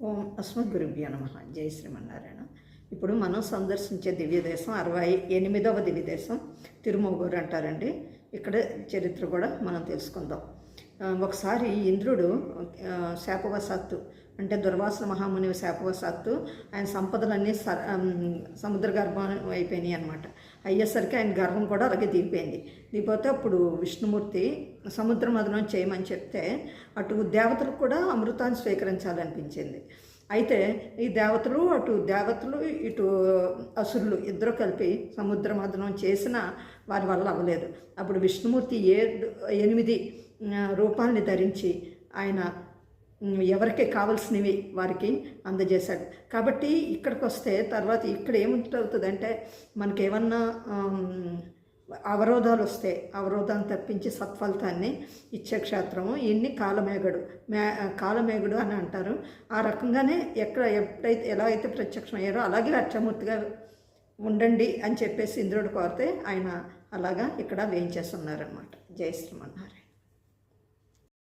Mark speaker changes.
Speaker 1: ఓం అస్మద్గురుభ్యో నమః. జై శ్రీమన్నారాయణ. ఇప్పుడు మనం సందర్శించే దివ్యదేశం 68వ దివ్యదేశం తిరుమగూరు అంటారండి. ఇక్కడ చరిత్ర కూడా మనం తెలుసుకుందాం. ఒకసారి ఇంద్రుడు శాపవశాత్తు అంటే దుర్వాసన మహాముని శాపవశాత్తు ఆయన సంపదలన్నీ సముద్ర గర్భం అయిపోయినాయి అనమాట. అయ్యేసరికి ఆయన గర్భం కూడా అలాగే దిగిపోయింది. దిగిపోతే అప్పుడు విష్ణుమూర్తి సముద్ర మదనం చేయమని చెప్తే అటు దేవతలకు కూడా అమృతాన్ని స్వీకరించాలనిపించింది. అయితే ఈ దేవతలు ఇటు అసురులు ఇద్దరు కలిపి సముద్ర మదనం చేసిన వారి వల్ల అవ్వలేదు. అప్పుడు విష్ణుమూర్తి 8 రూపాలని ధరించి ఆయన ఎవరికి కావాల్సినవి వారికి అందజేశాడు. కాబట్టి ఇక్కడికి వస్తే తర్వాత ఇక్కడ ఏముంటుందంటే మనకేమన్నా అవరోధాలు వస్తే అవరోధాన్ని తప్పించి సత్ఫలితాన్ని ఇచ్చే క్షేత్రము ఇన్ని కాలమేఘుడు అని అంటారు. ఆ రకంగానే ఎలా అయితే ప్రత్యక్షమయ్యారో అలాగే అక్షమూర్తిగా ఉండండి అని చెప్పేసి ఇంద్రుడు కోరితే ఆయన అలాగా ఇక్కడ వేయించేస్తున్నారనమాట. జై శ్రీమన్నారాయణ.